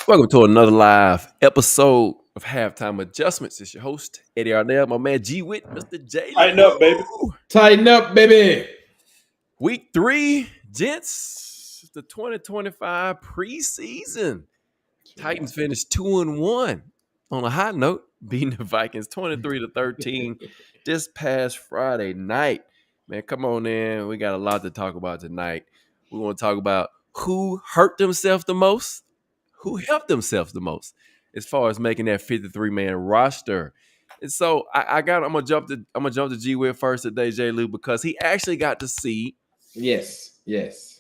Welcome to another live episode of Halftime Adjustments. It's your host, Eddie Arnell, my man G Wit, Mr. J. Tighten up, baby. Lou. Tighten up, baby. Week 3, gents, the 2025 preseason. Titans finished 2-1 on a high note, beating the Vikings 23-13 this past Friday night. Man, come on in. We got a lot to talk about tonight. We want to talk about who hurt themselves the most, who helped themselves the most as far as making that 53-man roster. And so I'm gonna jump to G Will first today, J. Lou, because he actually got to see Yes.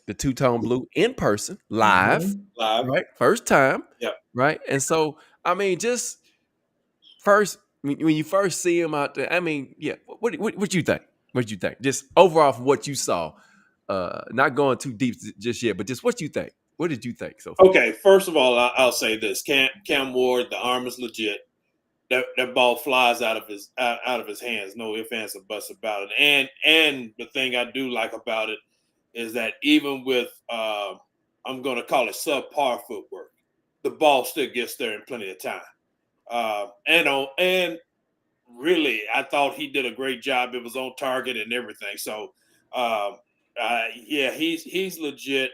the two-tone blue in person, live, Live. right? First time. Yep. Right. And so, I mean, just first, when you first see him out there, I mean, yeah, what you think? What you think? Just overall from what you saw, not going too deep just yet, but just what you think. What did you think so far? Okay, first of all, I'll say this: Cam Ward, the arm is legit. That ball flies out of his hands. No ifs, ands, or buts about it. And the thing I do like about it is that even with I'm going to call it subpar footwork, the ball still gets there in plenty of time. And really, I thought he did a great job. It was on target and everything. So yeah, he's legit.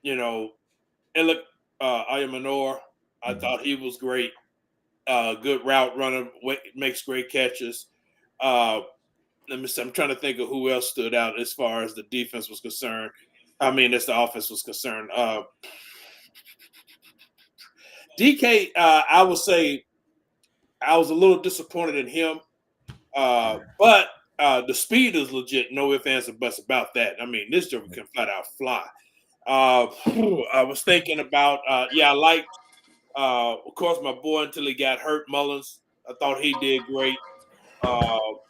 Elik Ayamanor, I thought he was great. Good route runner, makes great catches. Let me see. I'm trying to think of who else stood out as far as the defense was concerned. I mean, as the offense was concerned. DK, I would say I was a little disappointed in him, but the speed is legit. No ifs, ands, or buts about that. I mean, this joker can flat out fly. I was thinking about, I liked, of course, my boy until he got hurt, Mullins. I thought he did great.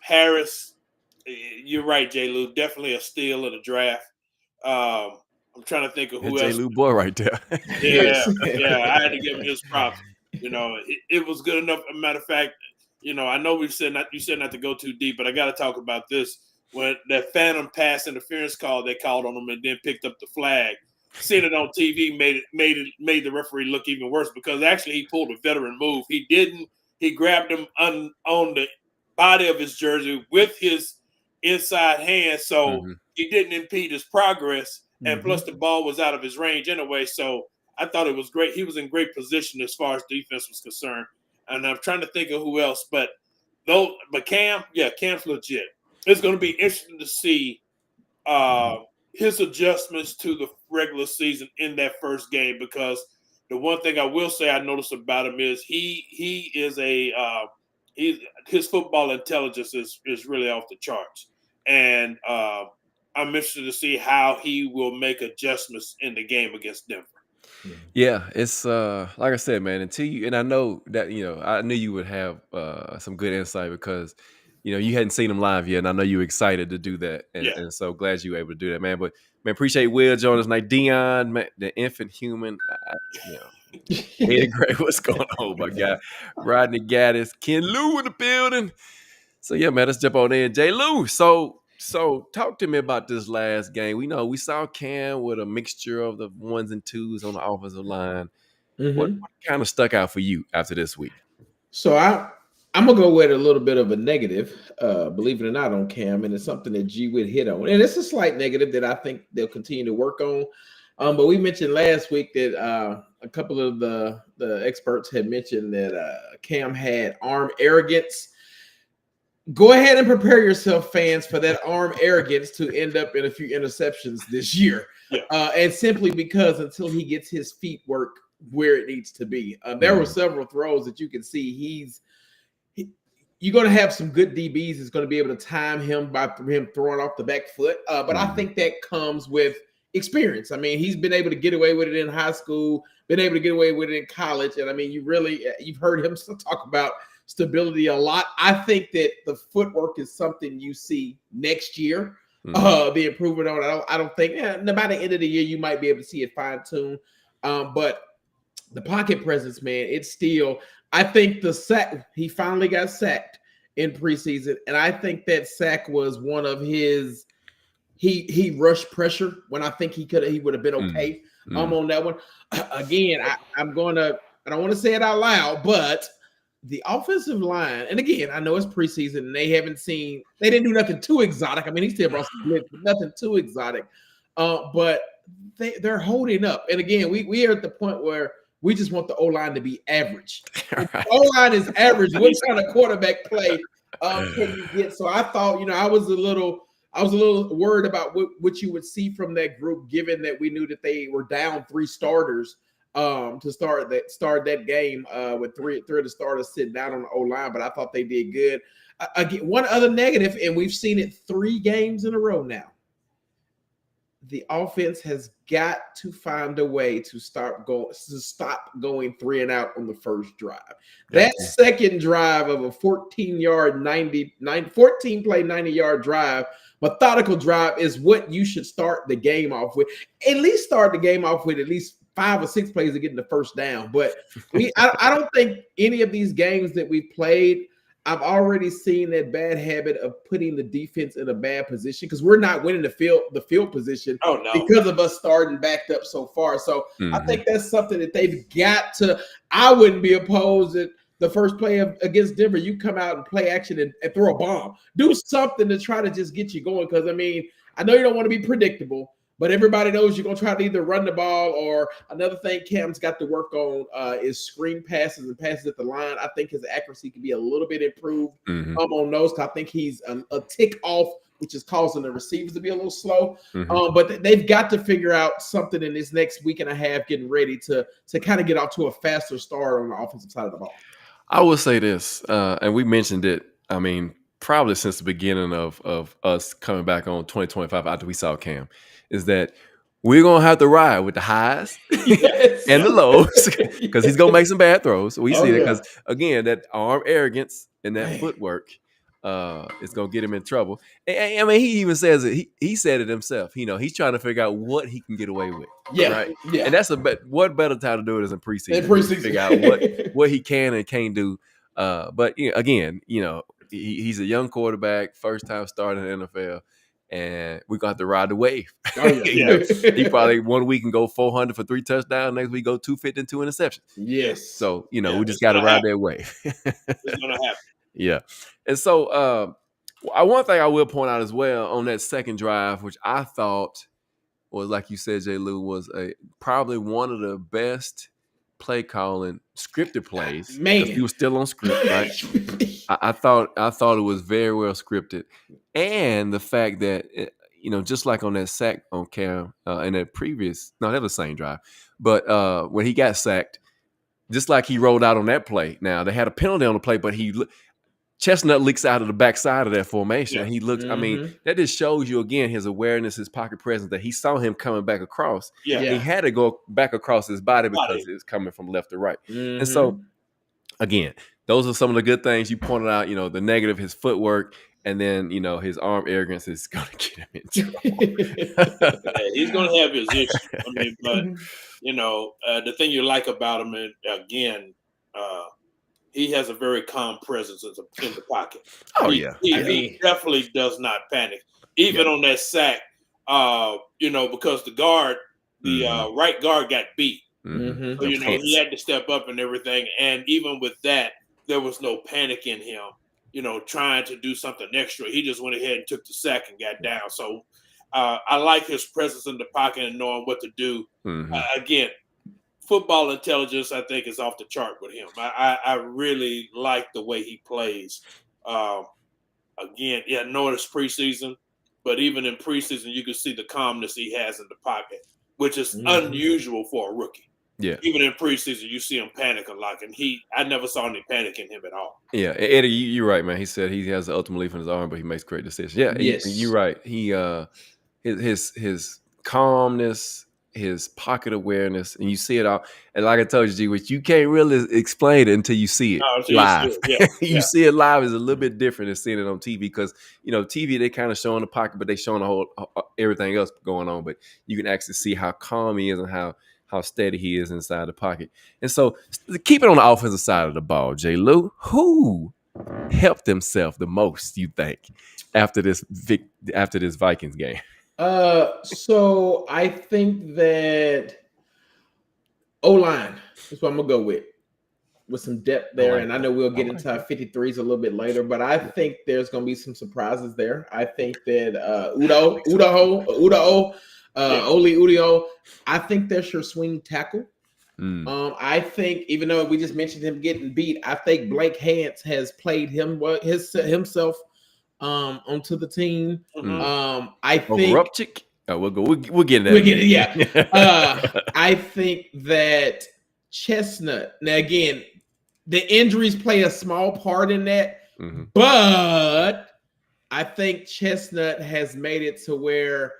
Harris, you're right, J. Lou. Definitely a steal of the draft. I'm trying to think of who else. J. Lou boy right there. Yeah, I had to give him his props. It was good enough. As a matter of fact, I know you said not to go too deep, but I got to talk about this. When that phantom pass interference call they called on him and then picked up the flag, seeing it on TV made the referee look even worse because actually he pulled a veteran move. He grabbed him on the body of his jersey with his inside hand, so he didn't impede his progress. And plus the ball was out of his range anyway. So I thought it was great. He was in great position as far as defense was concerned. And I'm trying to think of who else, but Cam's legit. It's going to be interesting to see his adjustments to the regular season in that first game, because the one thing I will say I noticed about him is he is his football intelligence is really off the charts. And I'm interested to see how he will make adjustments in the game against Denver. Yeah, it's like I said, man, and I know that, I knew you would have some good insight because, you hadn't seen him live yet, and I know you were excited to do that. And so glad you were able to do that, man. But, man, appreciate Will joining us tonight. Dion, man, the infant human, Eddie Gray, what's going on, my guy? Rodney Gaddis, Ken Lou in the building. So, yeah, man, let's jump on in. J. Lou, so talk to me about this last game. We saw Cam with a mixture of the ones and twos on the offensive line. What kind of stuck out for you after this week? So I'm gonna go with a little bit of a negative, believe it or not, on Cam, and it's something that G would hit on, and it's a slight negative that I think they'll continue to work on. But we mentioned last week that a couple of the experts had mentioned that Cam had arm arrogance. Go ahead and prepare yourself, fans, for that arm arrogance to end up in a few interceptions this year. Yeah. And simply because until he gets his feet work where it needs to be. There were several throws that you can see you're going to have some good DBs that's going to be able to time him by him throwing off the back foot. But I think that comes with experience. I mean, he's been able to get away with it in high school, been able to get away with it in college. And I mean, you've heard him talk about stability a lot. I think that the footwork is something you see next year, the improvement on it. I don't think by the end of the year, you might be able to see it fine-tuned. But the pocket presence, man, it's still, I think the sack, he finally got sacked in preseason. And I think that sack was one of his, he rushed pressure when I think he would have been okay. on that one. Again, I don't want to say it out loud, but the offensive line, and again, I know it's preseason and they didn't do nothing too exotic. I mean, he still brought some blitz, but nothing too exotic. But they're holding up. And again, we are at the point where we just want the O-line to be average. If the O-line is average, what kind of quarterback play can you get? So I thought, I was a little worried about what you would see from that group, given that we knew that they were down 3 starters to start that game with three of the starters sitting down on the O-line. But I thought they did good. Again, one other negative, and we've seen it 3 games in a row now. The offense has got to find a way to stop going 3 and out on the first drive. That second drive of a 14-play, 90-yard drive, methodical drive, is what you should start the game off with. At least start the game off with at least 5 or 6 plays of getting the first down. But I don't think any of these games that we played, I've already seen that bad habit of putting the defense in a bad position, because we're not winning the field position because of us starting backed up so far. So I think that's something that they've got to. I wouldn't be opposed at the first play against Denver. You come out and play action and throw a bomb. Do something to try to just get you going, because, I mean, I know you don't want to be predictable, but everybody knows you're going to try to either run the ball, or another thing Cam's got to work on is screen passes and passes at the line. I think his accuracy can be a little bit improved on those. I think he's a tick off, which is causing the receivers to be a little slow. But they've got to figure out something in this next week and a half, getting ready to kind of get off to a faster start on the offensive side of the ball. I will say this, and we mentioned it, I mean, probably since the beginning of us coming back on 2025 after we saw Cam, is that we're going to have to ride with the highs and the lows, because he's going to make some bad throws. We see that, because, again, that arm arrogance and that footwork is going to get him in trouble. And I mean, he even says it. He said it himself. He's trying to figure out what he can get away with. Right? Yeah. And that's what better time to do it is in preseason. Figure out what he can and can't do. But again, he's a young quarterback, first time starting in the NFL. And we're going to have to ride the wave. He probably 1 week can go 400 for 3 touchdowns. Next week, go 250 and 2 interceptions. Yes. So, we just got to ride that wave. It's going to happen. Yeah. And so one thing I will point out as well on that second drive, which I thought was, like you said, J. Lou, was probably one of the best play calling scripted plays. Man, he was still on script, right? I thought it was very well scripted, and the fact that just like on that sack on Cam in that previous, no, that was the same drive, but when he got sacked, just like he rolled out on that play. Now they had a penalty on the play, but Chestnut leaks out of the backside of that formation. He looked, I mean, that just shows you again his awareness, his pocket presence, that he saw him coming back across. He had to go back across his body because it's coming from left to right. And so, again, those are some of the good things you pointed out, the negative, his footwork, and then, his arm arrogance is going to get him in trouble. He's going to have his issues. I mean, but, the thing you like about him, and again, he has a very calm presence in the pocket. He definitely does not panic. Even on that sack, because the right guard got beat. So, he had to step up and everything. And even with that, there was no panic in him, trying to do something extra. He just went ahead and took the sack and got down. So I like his presence in the pocket and knowing what to do. Again, football intelligence, I think, is off the chart with him. I really like the way he plays. Again, I know it's preseason, but even in preseason, you can see the calmness he has in the pocket, which is unusual for a rookie. Yeah. Even in preseason, you see him panic a lot, and I never saw any panic in him at all. Yeah, Eddie, you're right, man. He said he has the ultimate belief in his arm, but he makes great decisions. Yeah, yes. You're right. He his calmness, his pocket awareness, and you see it all. And like I told you, G, which you can't really explain it until you see it live. You see it live is a little bit different than seeing it on TV, because TV they kind of showing the pocket, but they showing the whole everything else going on. But you can actually see how calm he is and how steady he is inside the pocket. And so keep it on the offensive side of the ball, J. Lou. Who helped himself the most, you think, after this Vikings game? So I think that O-line. That's what I'm gonna go with some depth there. like and I know we'll get into that. 53s a little bit later, but I think there's gonna be some surprises there. I think that Oli Udoh, I think that's your swing tackle. I think, even though we just mentioned him getting beat, I think Blake Hance has played himself onto the team. I think Rupchik. Oh, we'll get into that. We'll get it, yeah. I think that Chestnut. Now, again, the injuries play a small part in that, but I think Chestnut has made it to where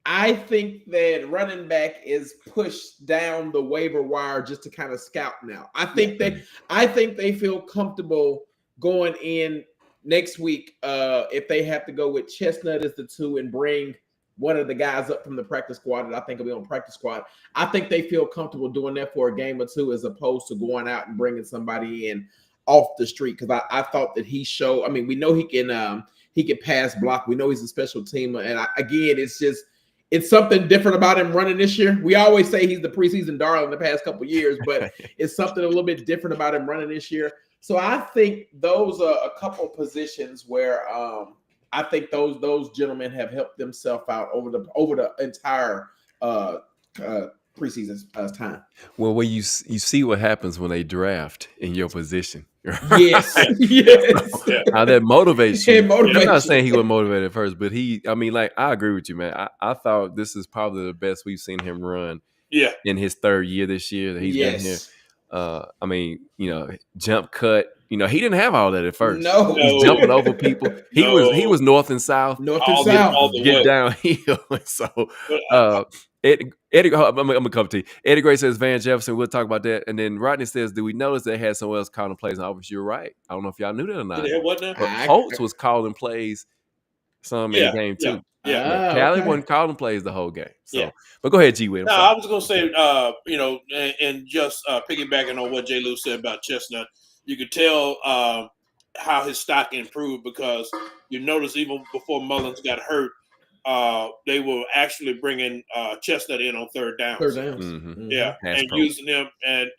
I think that running back is pushed down the waiver wire just to kind of scout now. I think they feel comfortable going in next week if they have to go with Chestnut as the 2 and bring one of the guys up from the practice squad that I think will be on practice squad. I think they feel comfortable doing that for a game or 2 as opposed to going out and bringing somebody in off the street, because I thought that he showed. I mean, we know he can pass block. We know he's a special teamer, and it's something different about him running this year. We always say he's the preseason darling the past couple of years, but it's something a little bit different about him running this year. So I think those are a couple of positions where I think those gentlemen have helped themselves out over the entire preseason time. Well, when you see what happens when they draft in your position. Yes. How that motivates you. I'm not saying he was motivated at first, but I agree with you, man. I thought this is probably the best we've seen him run in his 3rd year this year that he's been here. Jump cut. He didn't have all that at first. No. He's jumping over people. He was north and south. Get downhill. So Eddie, I'm gonna come to you. Eddie Gray says Van Jefferson. We'll talk about that. And then Rodney says, "Do we notice they had someone else calling plays on offense?" You're right. I don't know if y'all knew that or not. But Holtz was calling plays some in the game too. Callie wasn't calling plays the whole game. So, but go ahead, G. Will. No, I was gonna say, and just piggybacking on what Jay Lou said about Chestnut, you could tell how his stock improved, because you notice even before Mullins got hurt, they were actually bringing Chestnut in on third downs. Yeah, and using him and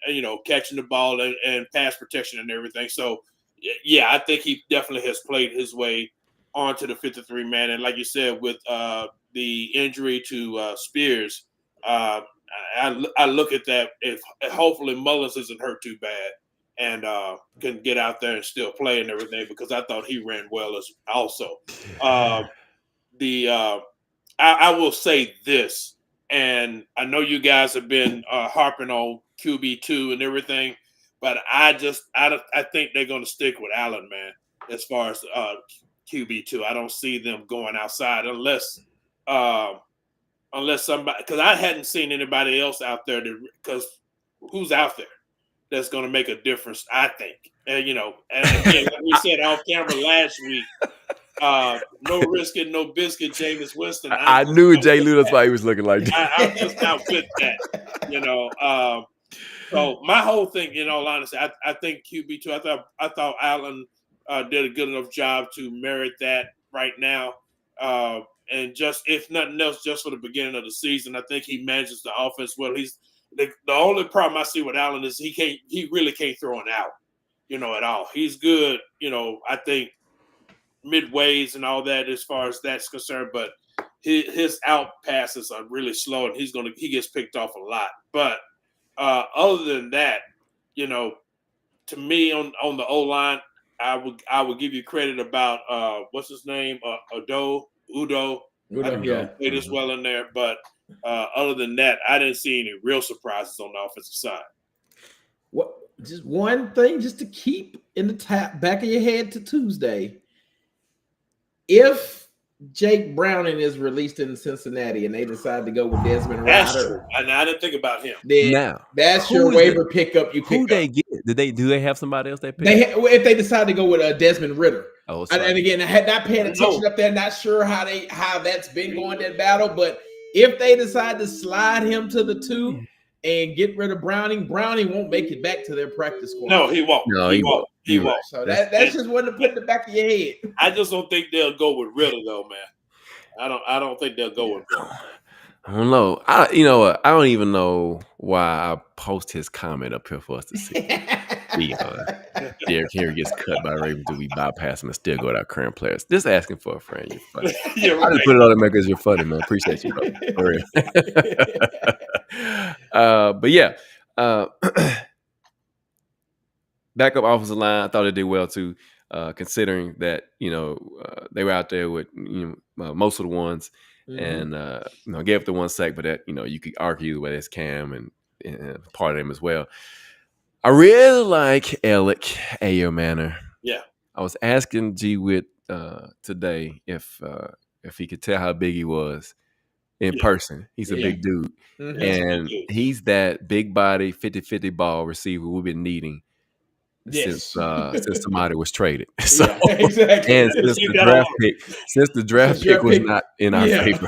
catching the ball and pass protection and everything. So yeah, I think he definitely has played his way onto the 53 man. And like you said, with the injury to Spears, I look at that. If hopefully Mullins isn't hurt too bad and can get out there and still play and everything, because I thought he ran well as also. I will say this, and I know you guys have been harping on QB2 and everything, but I think they're going to stick with Allen, man, as far as QB2. I don't see them going outside unless somebody, because I hadn't seen anybody else out there because who's out there that's going to make a difference, I think. And and again, like we said off camera last week, no risk it, no biscuit, Jameis Winston. I knew Jay Lou, that's why he was looking like that. I'm just not with that, So my whole thing, in all honesty, I think QB2. I thought Allen did a good enough job to merit that right now. And just, if nothing else, just for the beginning of the season, I think he manages the offense well. He's the only problem I see with Allen is he really can't throw an out, at all. He's good, I think midways and all that as far as that's concerned, but his out passes are really slow, and he gets picked off a lot. But other than that, to me on the O-line, I would give you credit about what's his name, Udoh. I played as well in there, but other than that, I didn't see any real surprises on the offensive side. What? Just one thing, just to keep in the back of your head to Tuesday. If Jake Browning is released in Cincinnati and they decide to go with Desmond Ridder, and I didn't think about him. Then that's your waiver pickup. Who they get? Do they have somebody else they pick? If they decide to go with Desmond Ridder. Oh, and again, I had not paying attention up there. Not sure how that's been going, that battle. But if they decide to slide him to the 2 and get rid of Browning won't make it back to their practice squad. No, he won't. No, he won't. He won't. So that's just one to put in the back of your head. I just don't think they'll go with Ridder though, man. I don't think they'll go with Ridder. I don't know. You know what? I don't even know why I post his comment up here for us to see. Derrick Henry gets cut by Ravens. Do we bypass him and still go to our current players? Just asking for a friend. You're funny. You're right. I just put it on there because you're funny, man. Appreciate you, bro. For real. But yeah, backup offensive line. I thought they did well too, considering that they were out there with most of the ones, and gave up the one sack, but that you could argue whether it's Cam and part of them as well. I really like Alec Ayomanor. Yeah. I was asking G Witt today if he could tell how big he was in person. He's a big dude. Mm-hmm. And he's that big body 50-50 ball receiver we've been needing since somebody was traded. So exactly. And since the draft pick was not in our favor.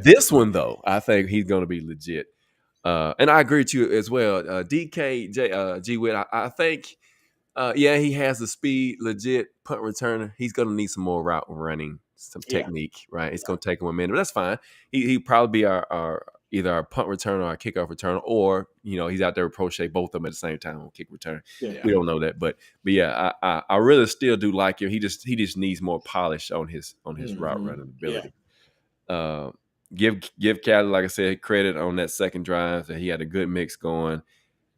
This one though, I think he's gonna be legit. And I agree with you as well. DK G Witt, I think he has the speed, legit punt returner. He's gonna need some more route running, some technique, right? It's gonna take him a minute, but that's fine. He'd probably be our either our punt returner or our kickoff returner, or he's out there with Prochet, both of them at the same time on kick return. We don't know that, but yeah, I really still do like him. He just needs more polish on his route running ability. Give Cali, like I said, credit on that second drive that he had a good mix going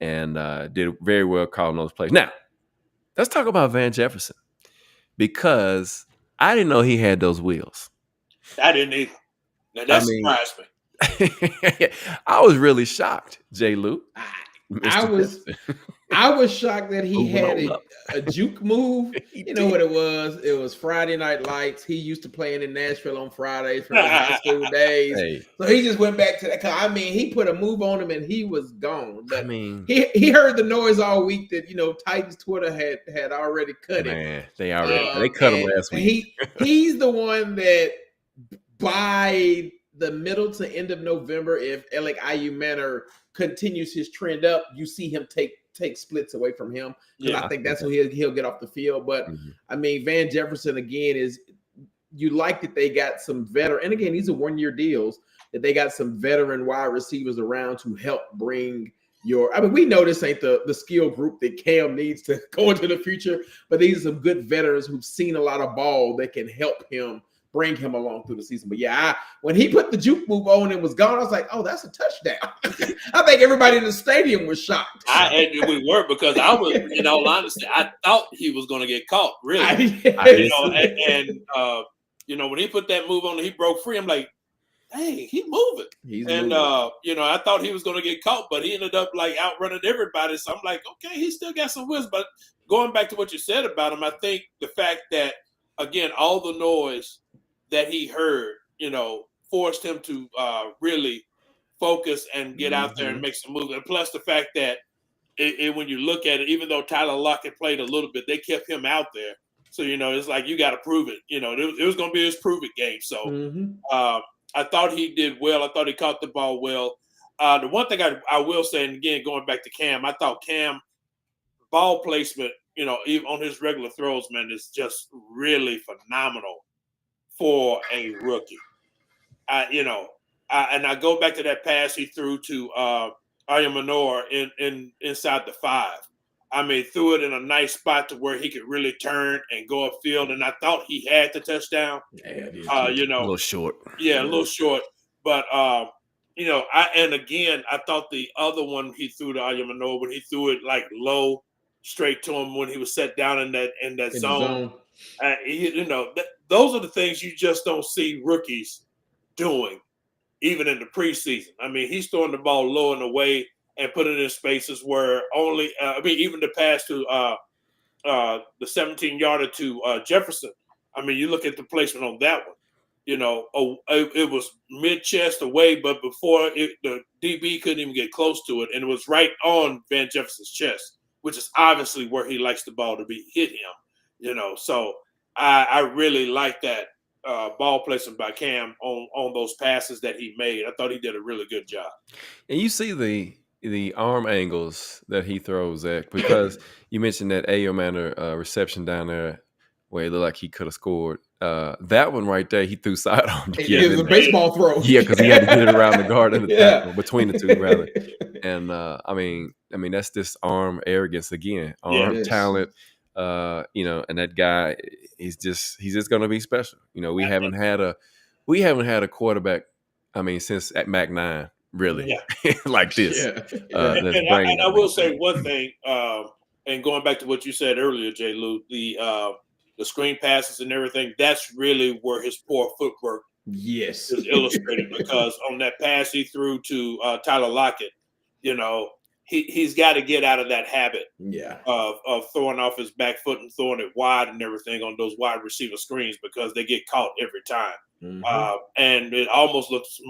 and did very well calling those plays. Now, let's talk about Van Jefferson, because I didn't know he had those wheels. I didn't either. Now, that surprised me. I was really shocked, J. Lou. I was shocked that he had a juke move. You know what it was? It was Friday Night Lights. He used to playing in Nashville on Fridays from his high school days. Hey. So he just went back to that. I mean, he put a move on him and he was gone. But he heard the noise all week that Titans Twitter had already cut him. Man, they cut him last week. He's the one that by the middle to end of November, if Alec Ayomanor continues his trend up, you see him take splits away from him. I think that's when he'll get off the field. But I mean, Van Jefferson again you like that they got some veteran, and again, these are 1-year deals, that they got some veteran wide receivers around to help bring we know this ain't the skill group that Cam needs to go into the future, but these are some good veterans who've seen a lot of ball that can help him bring him along through the season. But when he put the juke move on and was gone, I was like, oh, that's a touchdown. I think everybody in the stadium was shocked. We were, because I was, in all honesty, I thought he was going to get caught, really. When he put that move on and he broke free, I'm like, hey, he's moving. I thought he was going to get caught, but he ended up outrunning everybody. So I'm like, okay, he still got some wins. But going back to what you said about him, I think the fact that, again, all the noise that he heard, forced him to really focus and get out there and make some moves. And plus the fact that when you look at it, even though Tyler Lockett played a little bit, they kept him out there. So, it's like, you got to prove it. It was going to be his prove it game. So I thought he did well. I thought he caught the ball well. The one thing I will say, and again, going back to Cam, I thought Cam ball placement, even on his regular throws, man, is just really phenomenal for a rookie. And I go back to that pass he threw to Ayomanor inside the 5. I mean, threw it in a nice spot to where he could really turn and go upfield. And I thought he had the touchdown. Yeah, a little short. Yeah, a little short. But I thought the other one he threw to Ayomanor, when he threw it low, straight to him when he was set down in that zone. Those are the things you just don't see rookies doing, even in the preseason. I mean, he's throwing the ball low and away and put it in spaces where even the pass to the 17-yarder to Jefferson. I mean, you look at the placement on that one. It was mid-chest away, but before the DB couldn't even get close to it, and it was right on Van Jefferson's chest, which is obviously where he likes the ball to be hit him. So I really like that ball placement by Cam on those passes that he made. I thought he did a really good job. And you see the arm angles that he throws at, because you mentioned that Ayomanor reception down there where it looked like he could have scored. that one right there, he threw sidearm. It was a baseball throw. Yeah, because he had to get it around the guard and the tackle, between the two rather. And I mean, that's this arm arrogance again, arm talent. And that guy, he's just going to be special. We haven't had a quarterback. I mean, since at Mac 9, really, like this. And I will say one thing, and going back to what you said earlier, J. Lou, the screen passes and everything, that's really where his poor footwork is illustrated. Because on that pass he threw to Tyler Lockett, he's got to get out of that habit of throwing off his back foot and throwing it wide and everything on those wide receiver screens, because they get caught every time. Mm-hmm. And it almost looks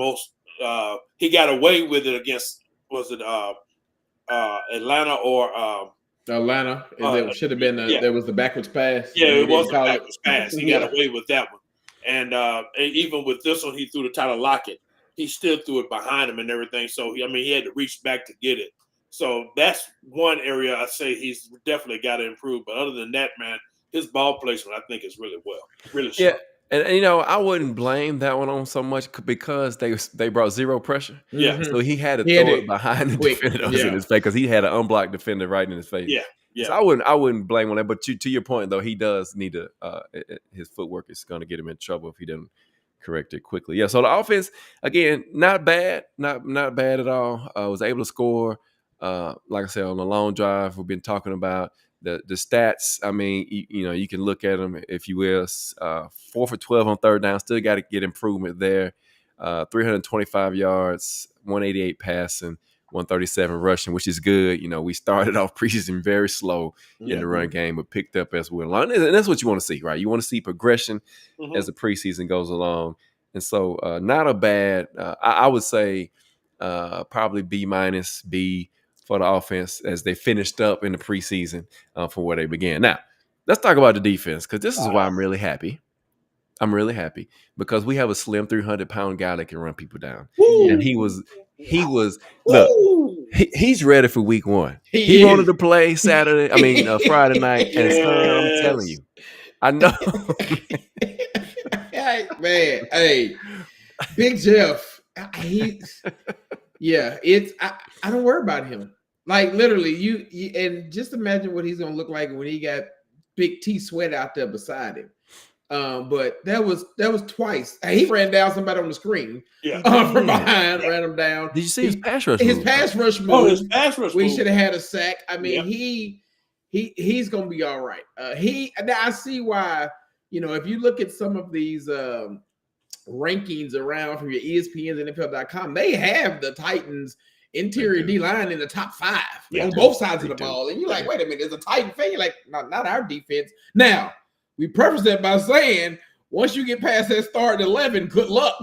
he got away with it against, was it Atlanta or Atlanta? It should have been there was the backwards pass. Yeah, it was a backwards pass. He got away with that one. And even with this one, he threw to Tyler Lockett. He still threw it behind him and everything. So he had to reach back to get it. So that's one area I say he's definitely got to improve. But other than that, man, his ball placement I think is really really sharp. Yeah. And I wouldn't blame that one on so much because they brought zero pressure. Yeah. So he had to throw it behind the defender that was in his face, because he had an unblocked defender right in his face. Yeah. Yeah. So I wouldn't blame on that. But to your point though, he does need to his footwork is going to get him in trouble if he doesn't correct it quickly. Yeah. So the offense, again, not bad, not bad at all. Was able to score. Like I said, on the long drive we've been talking about. The stats, I mean, you can look at them, if you will. 4 for 12 on third down. Still got to get improvement there. 325 yards, 188 passing, 137 rushing, which is good. We started off preseason very slow in the run game, but picked up as we went along. And that's what you want to see, right? You want to see progression as the preseason goes along. And so not a bad, I would say probably B-, B for the offense as they finished up in the preseason from where they began. Now, let's talk about the defense, because this is why I'm really happy. I'm really happy because we have a slim 300-pound guy that can run people down. Woo! And he was look, he's ready for week 1. He wanted to play Friday night. And I'm telling you, I know. Hey, Big Jeff, I don't worry about him. Like literally, you and just imagine what he's gonna look like when he got Big T Sweat out there beside him. But that was twice. He ran down somebody on the screen. From behind, ran him down. Did you see his pass rush? His pass rush move. Oh, his pass rush. We should have had a sack. I mean, he's gonna be all right. I see why. If you look at some of these rankings around from your ESPNs and NFL.com, they have the Titans interior D-line in the top 5 on both sides of the ball. And you're like, wait a minute, there's a Titan fan. You're like, not our defense. Now, we preface that by saying, once you get past that start at 11, good luck.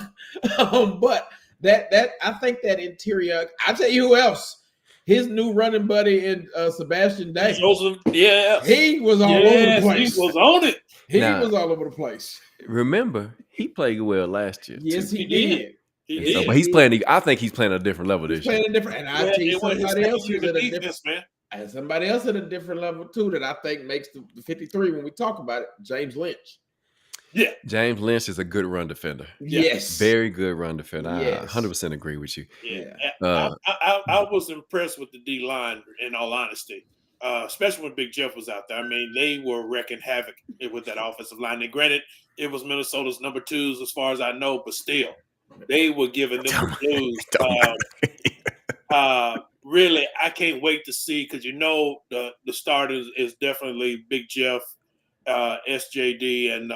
But that I think that interior, I'll tell you who else. His new running buddy in Sebastian Day. He was all over the place. He was on it. He was all over the place. Remember, he played well last year. Yes, he did. But he's playing. I think he's playing a different level this year. And I tell you somebody else who's at a different, and somebody else at a different level too that I think makes the 53 when we talk about it. James Lynch. Yeah, James Lynch is a good run defender. Yes, very good run defender. I 100% agree with you. Yeah, I was impressed with the D line. In all honesty, especially when Big Jeff was out there. I mean, they were wreaking havoc with that offensive line. And granted, it was Minnesota's number 2s as far as I know, but still. They were giving them the blues. Really, I can't wait to see, because the starters is definitely Big Jeff, SJD, and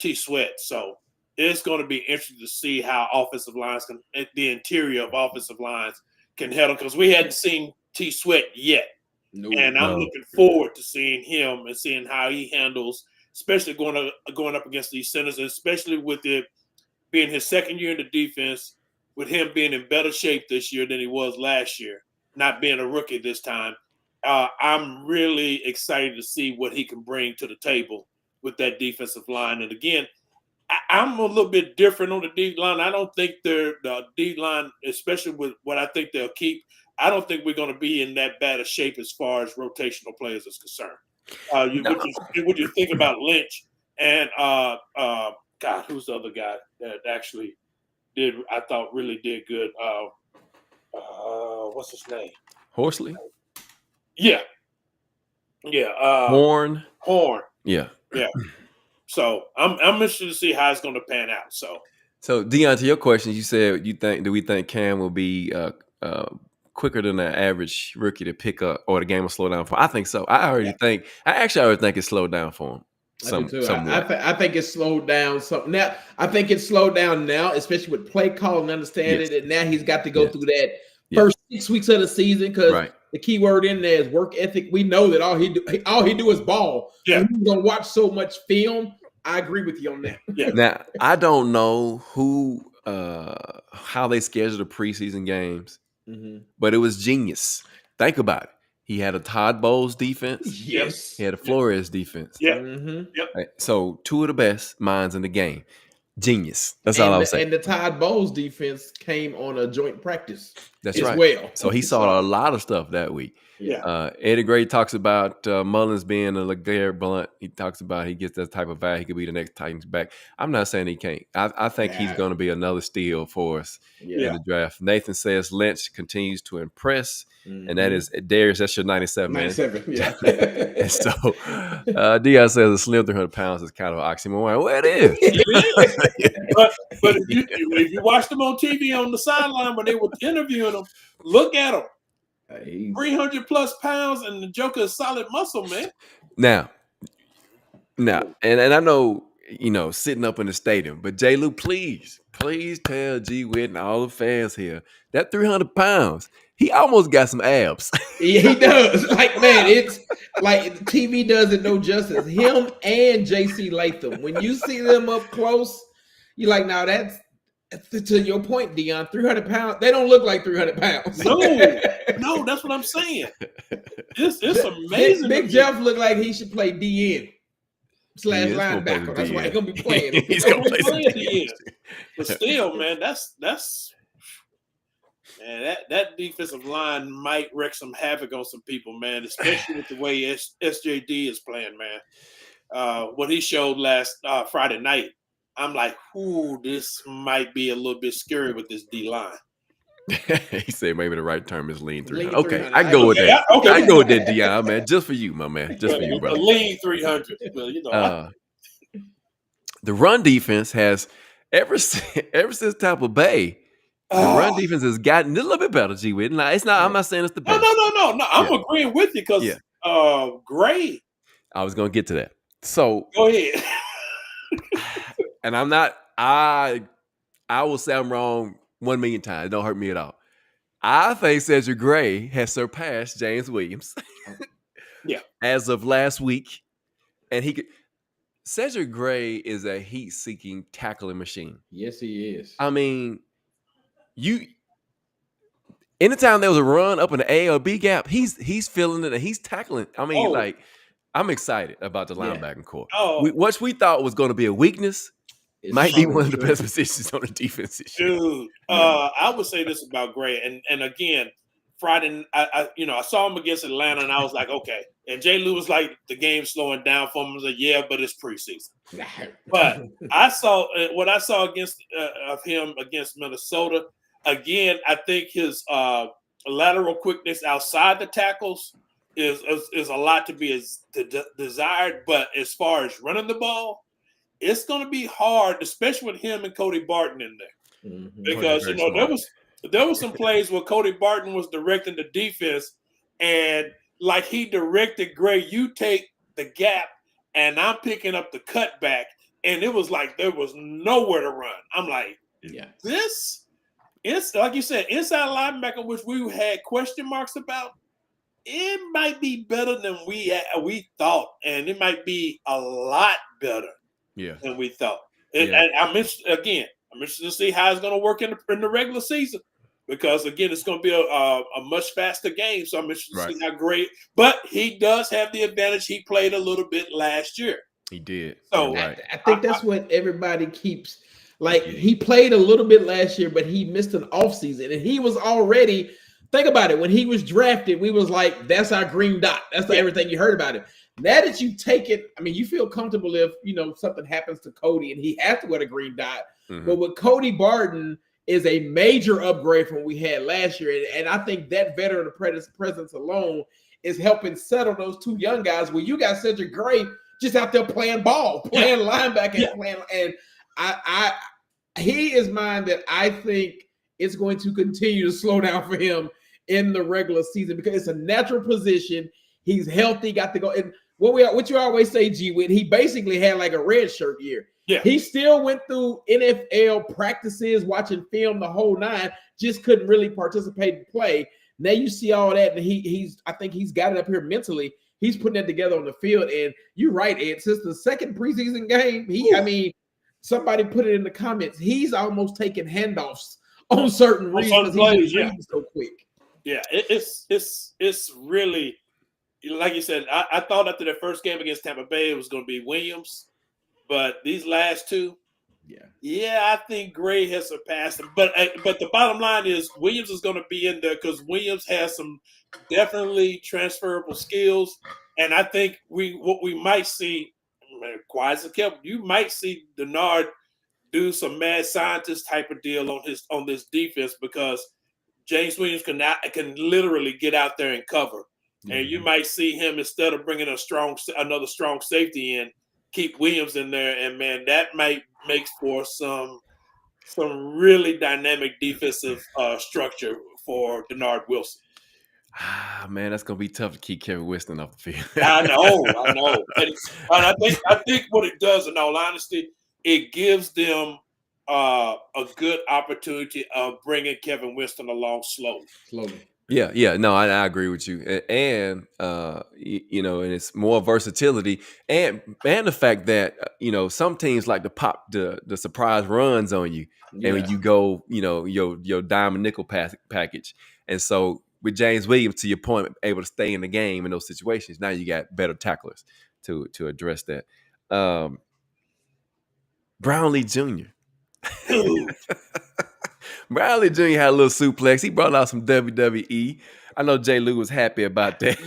T Sweat. So it's going to be interesting to see how offensive lines the interior of offensive lines can handle, because we hadn't seen T Sweat yet. And I'm looking forward to seeing him and seeing how he handles, especially going up against these centers, and especially with it being his second year in the defense, with him being in better shape this year than he was last year, not being a rookie this time. I'm really excited to see what he can bring to the table with that defensive line. And again, I'm a little bit different on the D line. I don't think the D line, especially with what I think they'll keep, I don't think we're going to be in that bad a shape as far as rotational players is concerned. What you think about Lynch? and God, who's the other guy that actually I thought really did good? What's his name? Horsley? Yeah. Horn. Yeah. So I'm interested to see how it's going to pan out. So Dion, to your question, you said do we think Cam will be quicker than the average rookie to pick up, or the game will slow down for him? I think so. I already think it slowed down for him. I do too. I think it's slowed down some now. I think it's slowed down now, especially with play call and understanding that now he's got to go through that first 6 weeks of the season, because the key word in there is work ethic. We know that all he do is ball. Yeah, and he's gonna watch so much film. I agree with you on that. Yeah. Now I don't know how they schedule the preseason games, but it was genius. Think about it. He had a Todd Bowles defense. Yes. He had a Flores defense. Yeah. Yep. So two of the best minds in the game. Genius. That's all I was saying. And the Todd Bowles defense came on a joint practice. That's right. Well. So he saw a lot of stuff that week. Yeah. Eddie Gray talks about Mullins being a LeGarrette Blunt. He talks about he gets that type of value. He could be the next Titans back. I'm not saying he can't. I think he's going to be another steal for us in the draft. Nathan says Lynch continues to impress. And that is Darius. That's your 97, man. 97, yeah. And so Dion says a slim 300 pounds is kind of an oxymoron. Well, it is. But if you watched them on TV on the sideline when they were interviewing him, look at him. 300 plus pounds, and the Joker is solid muscle, man. Now, and I know, sitting up in the stadium, but J. Lou, please tell G. Witt and all the fans here that 300 pounds, he almost got some abs. Yeah, he does. Like, man, it's like TV doesn't no justice. Him and J.C. Latham, when you see them up close, you're like, now that's to your point, Dion. 300 pounds. They don't look like 300 pounds. No, that's what I'm saying. It's amazing. Big Jeff looked like he should play DN / linebacker. That's why he's gonna be playing. He's gonna play DN. But still, man, that's man. That defensive line might wreak some havoc on some people, man. Especially with the way SJD is playing, man. What he showed last Friday night. I'm like, this might be a little bit scary with this D line. He said maybe the right term is lean 300. Lean Okay, 300. I go with that. Okay. I go with that, Dion, man. Just for you, my man. Just for you, brother. Lean 300. Well, the run defense has ever since Tampa Bay. The run defense has gotten a little bit better, G. Witt. Now, it's not. I'm not saying it's the best. No. I'm agreeing with you because Gray. I was gonna get to that. So go ahead. And I'm not. I will say I'm wrong 1 million times. It don't hurt me at all. I think Cedric Gray has surpassed James Williams. As of last week, and Cedric Gray is a heat-seeking tackling machine. Yes, he is. I mean, anytime there was a run up in the A or B gap, he's feeling it and he's tackling. I mean, I'm excited about the linebacking core. What we thought was going to be a weakness might be one of the best positions on the defense this year. Dude, I would say this about Gray, and again, Friday, I saw him against Atlanta, and I was like, okay. And J. Lou was like, the game's slowing down for him. I was like, yeah, but it's preseason. But I saw what I saw of him against Minnesota. Again, I think his lateral quickness outside the tackles is a lot to be desired. But as far as running the ball, it's going to be hard, especially with him and Cody Barton in there, because there was some plays where Cody Barton was directing the defense, and like he directed Gray, you take the gap, and I'm picking up the cutback, and it was like there was nowhere to run. I'm like, this is like you said, inside linebacker, which we had question marks about. It might be better than we thought, and it might be a lot better. Than we thought. And I'm interested to see how it's going to work in the regular season, because again, it's going to be a much faster game. So I'm interested to see how great. But he does have the advantage. He played a little bit last year. He did. So I think that's what everybody keeps. Like, he played a little bit last year, but he missed an offseason, and he was already think about it. When he was drafted, we was like, that's our green dot. That's everything you heard about him. Now that you take it, I mean, you feel comfortable if, something happens to Cody and he has to wear the green dot. Mm-hmm. But with Cody Barton is a major upgrade from what we had last year. And I think that veteran presence alone is helping settle those two young guys where you got Cedric Gray just out there playing ball, playing linebacker, and he is mine that I think it's going to continue to slow down for him in the regular season because it's a natural position. He's healthy, got to go. And what you always say, G-Wit, he basically had like a red shirt year. Yeah. He still went through NFL practices, watching film the whole nine, just couldn't really participate and play. Now you see all that, and I think he's got it up here mentally. He's putting that together on the field. And you're right, Ed. Since the second preseason game, somebody put it in the comments. He's almost taking handoffs on certain reads because he's reading so quick. Yeah, it's really, like you said, I thought after the first game against Tampa Bay it was going to be Williams, but these last two, I think Gray has surpassed him. But the bottom line is Williams is going to be in there because Williams has some definitely transferable skills, and I think what we might see, quiet as kept, you might see Denard do some mad scientist type of deal on this defense because James Williams can literally get out there and cover. Mm-hmm. And you might see him, instead of bringing another strong safety in, keep Williams in there. And, man, that might make for some really dynamic defensive structure for Denard Wilson. Man, that's going to be tough to keep Kevin Winston off the field. I know. And I think what it does, in all honesty, it gives them a good opportunity of bringing Kevin Winston along slowly. Yeah. No, I agree with you. And, and it's more versatility and the fact that, some teams like to pop the surprise runs on you. Yeah. And when you go, your diamond nickel package. And so with James Williams, to your point, able to stay in the game in those situations, now you got better tacklers to address that. Brownlee Jr. Brownlee Jr. had a little suplex. He brought out some WWE. I know Jay Lou was happy about that.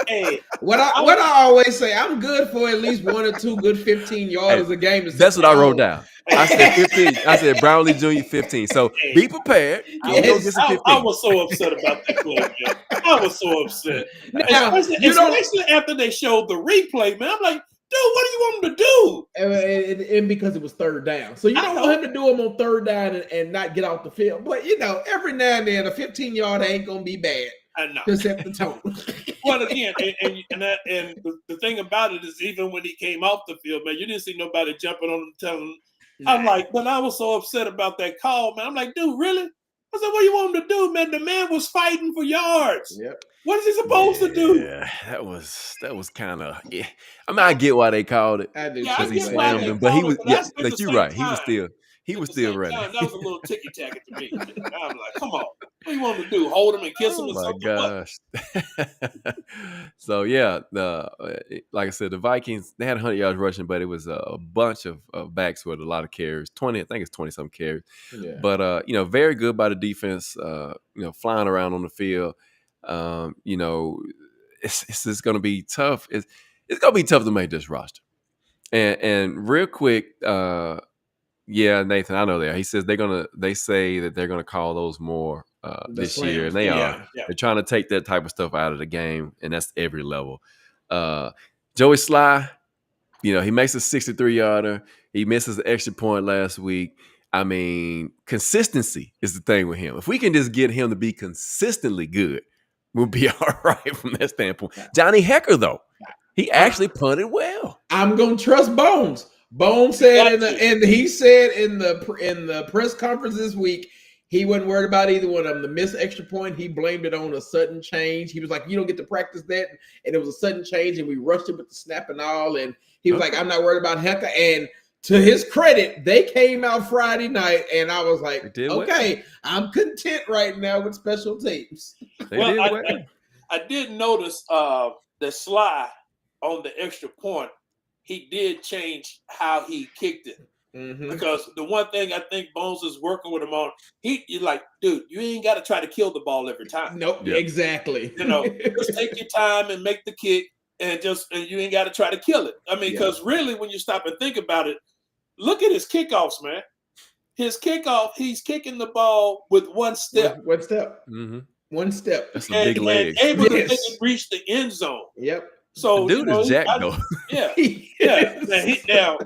Hey, what I always say, I'm good for at least 1 or 2 good 15 yards a game. That's what I wrote down. I said 15. I said Brownlee Jr. 15. So be prepared. I was so upset about that play, man. I was so upset. Now, especially after they showed the replay, man. I'm like, dude, what do you want him to do? And because it was third down. So you don't want him to do them on third down and not get off the field. But, every now and then, a 15-yard ain't going to be bad. I know. To set the tone. Well, again, and the thing about it is, even when he came off the field, man, you didn't see nobody jumping on him telling him. I'm like, but I was so upset about that call, man. I'm like, dude, really? I said, what do you want him to do, man? The man was fighting for yards. Yep. What is he supposed to do? Yeah, that was kind of. Yeah. I mean, I get why they called it because he slammed him, but he was. Yeah, like you're right. He was still running. That was a little ticky tacky to me. I'm like, come on, what do you want him to do? Hold him and kiss him? Oh my gosh! So yeah, like I said, the Vikings, they had 100 yards rushing, but it was a bunch of backs with a lot of carries. 20, I think it's 20-something carries. Yeah. But very good by the defense. Flying around on the field. It's just going to be tough. It's going to be tough to make this roster. And real quick, Nathan, I know that. He says they say that they're going to call those more this year, and they are. Yeah. They're trying to take that type of stuff out of the game, and that's every level. Joey Sly, he makes a 63-yarder. He misses an extra point last week. I mean, consistency is the thing with him. If we can just get him to be consistently good, we'll be all right from that standpoint. Johnny Hecker, though, he actually punted well. I'm gonna trust Bones. Bones said he said in the press conference this week, he wasn't worried about either one of them. The missed extra point, he blamed it on a sudden change. He was like, you don't get to practice that. And it was a sudden change, and we rushed it with the snap and all. And he was like, I'm not worried about Hecker. And to his credit, they came out Friday night, and I was like, okay, I'm content right now with special teams. I did notice that Sly on the extra point, he did change how he kicked it. Because the one thing I think Bones is working with him on, you're like, dude, you ain't got to try to kill the ball every time. Nope, exactly. Just take your time and make the kick, and you ain't got to try to kill it. I mean, because really, when you stop and think about it, look at his kickoffs, man. His kickoff, he's kicking the ball with one step. One step. One step. That's a big leg. Able to make it reach the end zone. Yep. So the dude is jacked though. Yeah. Now,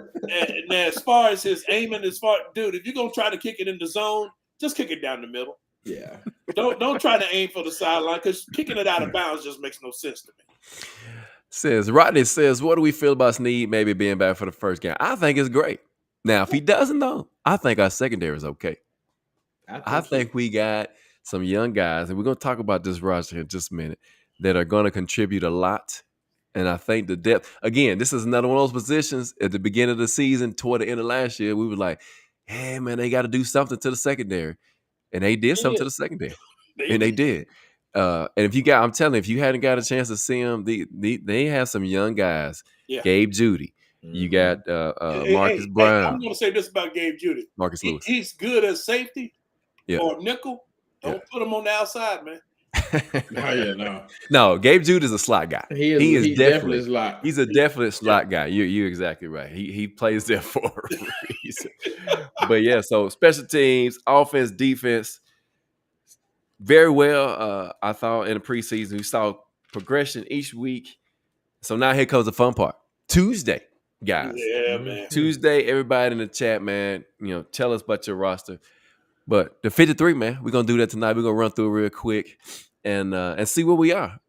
as far as his aiming, dude, if you're gonna try to kick it in the zone, just kick it down the middle. Yeah. Don't try to aim for the sideline, because kicking it out of bounds just makes no sense to me. Rodney says, what do we feel about Snead maybe being back for the first game? I think it's great. Now, if he doesn't know, I think our secondary is okay. I think we got some young guys, and we're gonna talk about this roster in just a minute, that are gonna contribute a lot. And I think the depth, again, this is another one of those positions at the beginning of the season, toward the end of last year, we were like, hey, man, they got to do something to the secondary. And they did something to the secondary. They did. And I'm telling you, if you hadn't got a chance to see them, they have some young guys. Yeah. Gabe Judy. You got Marcus Brown. I'm going to say this about Gabe Judy. Marcus Lewis. He's good as safety or nickel. Don't put him on the outside, man. No, Gabe Jude is a slot guy. He's definitely a slot. He's a definite slot guy. You're exactly right. He plays there for a reason. But so special teams, offense, defense, very well. I thought in the preseason we saw progression each week. So now here comes the fun part. Tuesday, guys. Yeah, man. Tuesday, everybody in the chat, man. Tell us about your roster. But the 53, man, we're gonna do that tonight. We're gonna run through it real quick and see where we are.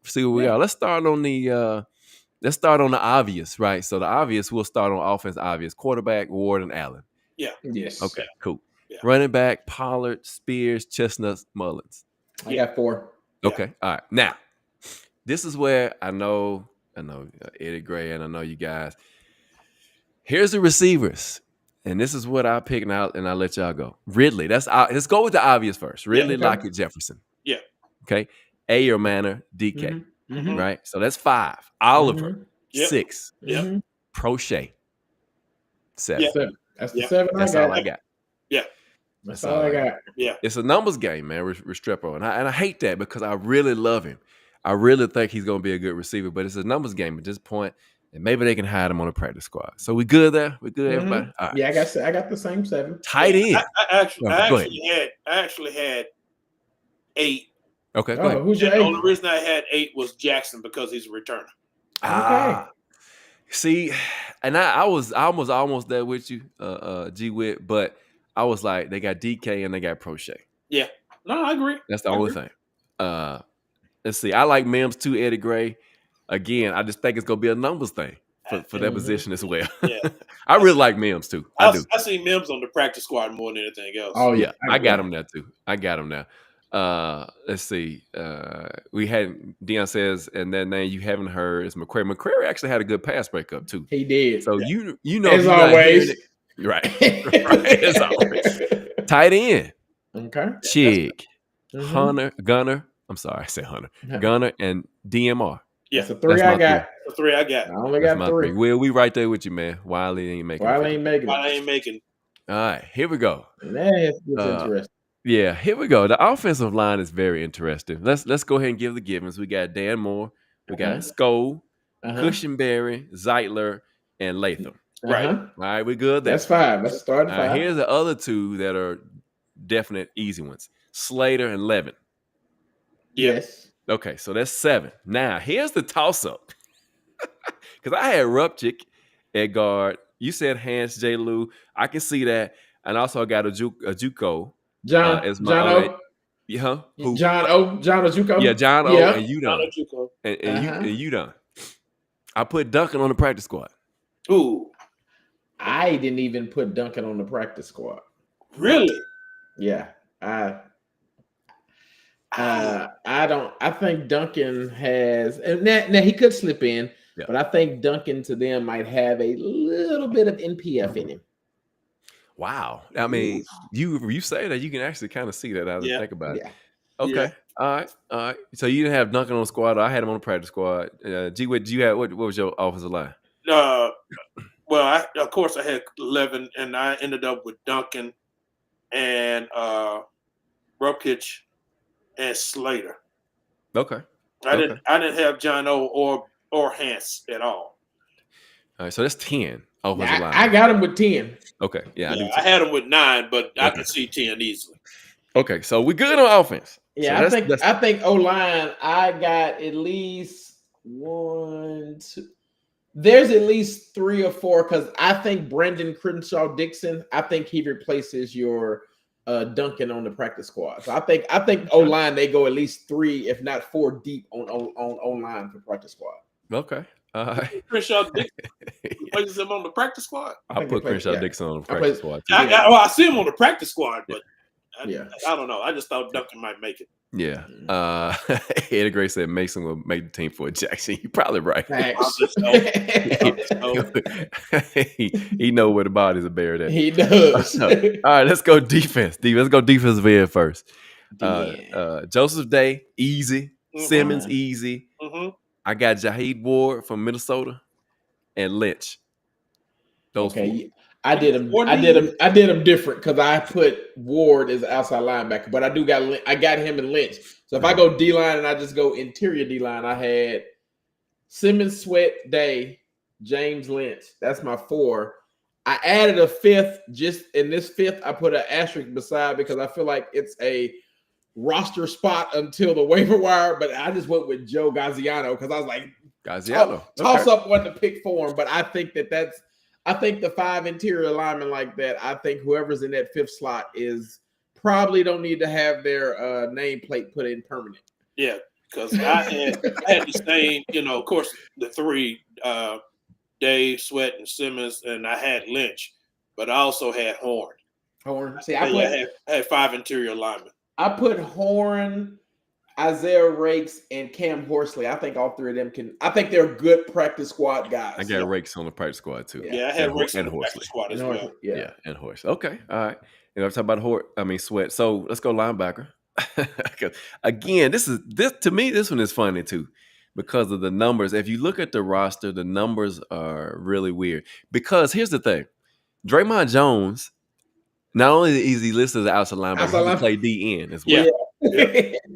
Let's start on the obvious, right? So the obvious, we'll start on offense. Obvious quarterback, Ward and Allen. Yeah. Yes. Okay. Cool. Yeah. Running back, Pollard, Spears, Chestnut, Mullins. I got 4. Okay. All right. Now, this is where I know Eddie Gray, and I know you guys. Here's the receivers. And this is what I pick now, and I'll let y'all go. Ridley, let's go with the obvious first. Ridley, Lockett, Jefferson. Yeah. Okay. Ayer, Manor, DK. Mm-hmm. Right? So that's 5. Oliver, 6. Yeah. Prochet, 7. Yeah. That's the 7 That's all I got. Yeah. That's all I got. Yeah. It's a numbers game, man, Restrepo. And I hate that because I really love him. I really think he's going to be a good receiver, but it's a numbers game at this point. And maybe they can hide him on the practice squad. So we good there? We good, everybody? All right. Yeah, I got the same 7. Tight end. I actually had 8. Okay, go ahead. Who's your 8? The only reason I had 8 was Jackson because he's a returner. Okay. See, and I was almost there with you, G-Wit, but I was like, they got DK and they got Prochet. Yeah. No, I agree. That's the only thing. Let's see. I like Mims too, Eddie Gray. Again, I just think it's gonna be a numbers thing for that position as well. Yeah. I really like Mims too. I do. I see Mims on the practice squad more than anything else. Oh yeah, I got him there too. Let's see. We had Deion says, and that name you haven't heard is McCrary. McCrary actually had a good pass breakup too. He did. So you know, as always, right? As always. Tight end. Okay. Chig, Hunter, Gunner. I'm sorry, I said Hunter. Gunner and DMR. Yeah, that's the 3 I got. The 3 I got. I only got 3. Well, we right there with you, man. Wiley ain't making. Wiley ain't making. All right, here we go. That's interesting. Yeah, here we go. The offensive line is very interesting. Let's go ahead and give the givens. We got Dan Moore, we got Skol, Cushenberry, Zeitler, and Latham. Right. All right, we good there. That's 5. Let's start at 5. Here's the other 2 that are definite easy ones. Slater and Levin. Yes. Okay, so that's 7. Now, here's the toss-up. Because I had Rupchick at guard. You said Hans J. Lou. I can see that. And also I got a Juco. John O. Yeah, who? John Ojuko. Yeah, John O. And you done. And you done. I put Duncan on the practice squad. Ooh. I didn't even put Duncan on the practice squad. Really? Yeah. I think Duncan has, and now he could slip in, but I think Duncan to them might have a little bit of NPF in him. Wow. I mean, you say that, you can actually kind of see that as I think about it. Okay. Yeah. All right. So you didn't have Duncan on the squad. I had him on the practice squad. G-Wit, what was your offensive line? Well, of course I had 11, and I ended up with Duncan and Rupkich and Slater. Okay. I didn't have John O or Hance at all. All right, so that's 10 offensive line. I got him with 10. Okay, yeah, I had him with 9, but I could see 10 easily. Okay, so we good on offense. Yeah, so I think O-line, I got at least 1, 2. There's at least 3 or 4 because I think Brendan Crenshaw Dixon, I think he replaces your Duncan on the practice squad. So I think O-line, they go at least 3, if not 4 deep on O-line for practice squad. Okay. Crenshaw Dixon replaces him on the practice squad. I put Crenshaw Dixon on the practice squad too. I see him on the practice squad, but I don't know. I just thought Duncan might make it. Yeah. Eddie Gray said Mason will make the team for Jackson. You're probably right. He know where the bodies are buried at. He does. All right, let's go defense. Let's go defensive end first. Joseph Day, easy. Simmons, easy. I got Jaheed Ward from Minnesota and Lynch. Those four. I did him different because I put Ward as outside linebacker, but I got him and Lynch. So if I go D line and I just go interior D line, I had Simmons, Sweat, Day, James, Lynch. That's my 4. I added a 5th. Just in this 5th, I put an asterisk beside because I feel like it's a roster spot until the waiver wire. But I just went with Joe Gaziano because I was like, toss up one to pick for him. But I think I think the 5 interior linemen like that, I think whoever's in that 5th slot is probably don't need to have their nameplate put in permanent. Yeah, because I had the same, of course, the 3, Dave, Sweat, and Simmons, and I had Lynch, but I also had Horn. See, I had 5 interior linemen. I put Horn, Isaiah Rakes, and Cam Horsley. I think all 3 of them I think they're good practice squad guys. I got Rakes on the practice squad too. Yeah, I had Rakes on the practice squad as well. Yeah, and Horsley. Okay, all right. I'm talking about Sweat. So let's go linebacker. Again, this to me, this one is funny too because of the numbers. If you look at the roster, the numbers are really weird. Because here's the thing: Draymond Jones, not only is he listed as an outside linebacker, he can play DN as well.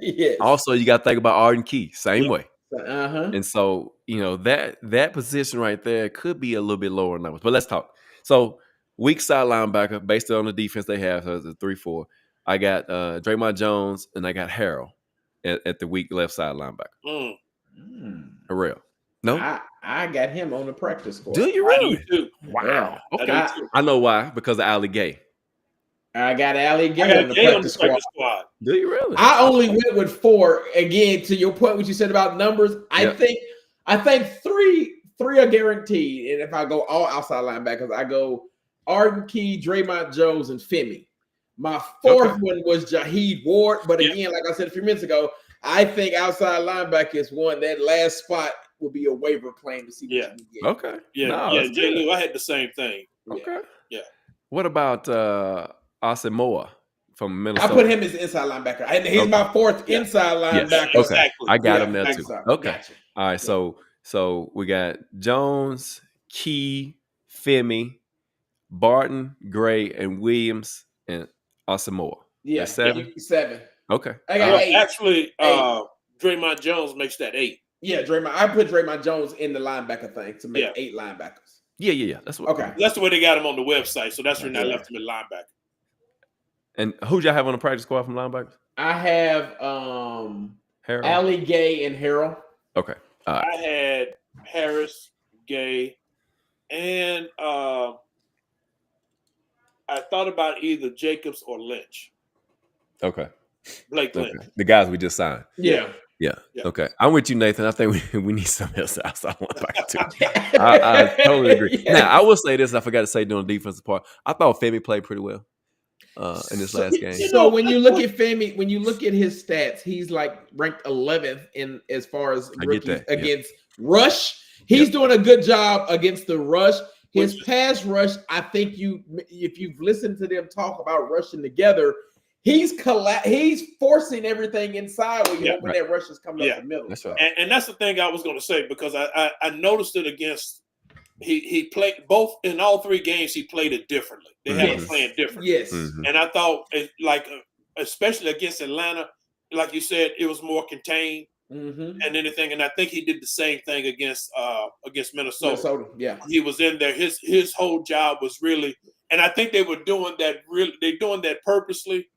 Yes. Also, you got to think about Arden Key, same way. And so, that position right there could be a little bit lower numbers. But let's talk. So, weak side linebacker, based on the defense they have, so it's a 3-4. I got Draymond Jones and I got Harrell at the weak left side linebacker. Harrell. No? I got him on the practice squad. Do you really? I do too. Wow. Okay. I know why. Because of Ali Gay. I got Ali Gay on the practice squad. Do you really? I only went with 4. Again, to your point, what you said about numbers, I think 3 are guaranteed. And if I go all outside linebackers, I go Arden Key, Draymond Jones, and Femi. My 4th one was Jaheed Ward. But again, like I said a few minutes ago, I think outside linebacker is one. That last spot will be a waiver claim to see what you can get. Okay. J. Lou, I had the same thing. Okay. Yeah. What about Asamoah from Minnesota? I put him as inside linebacker. He's my 4th inside linebacker. Yes. Okay. Exactly. I got him there too. Okay. Gotcha. All right. So we got Jones, Key, Femi, Barton, Gray, and Williams, and Asamoah. Yeah. That's 7. 7. Okay. I got 8. Actually, 8. Draymond Jones makes that 8. Yeah, Draymond. I put Draymond Jones in the linebacker thing to make 8 linebackers. Yeah. That's what. Okay. That's the way they got him on the website. So that's when I left him at linebacker. And who'd y'all have on the practice squad from linebackers? I have Harrell, Ali Gay, and Harrell. Okay. All right. I had Harris, Gay, and I thought about either Jacobs or Lynch. Okay. Blake Lynch. Okay. The guys we just signed. Yeah. Okay. I'm with you, Nathan. I think we need something else outside linebacker too. I totally agree. Yes. Now, I will say this. I forgot to say during the defensive part. I thought Femi played pretty well in this last game. So when you look at Femi, when you look at his stats, he's like ranked 11th in as far as rookies against rush. He's doing a good job against the rush. His pass rush, I think if you've listened to them talk about rushing together, he's forcing everything inside when you hoping that rush is coming up the middle. That's right. And that's the thing I was going to say because I noticed it against he played both in all 3 games. He played it differently. They had him playing differently. Yes, and I thought especially against Atlanta, like you said, it was more contained and anything. And I think he did the same thing against Minnesota. Yeah, he was in there. His whole job was really, and I think they were doing that. They're doing that purposely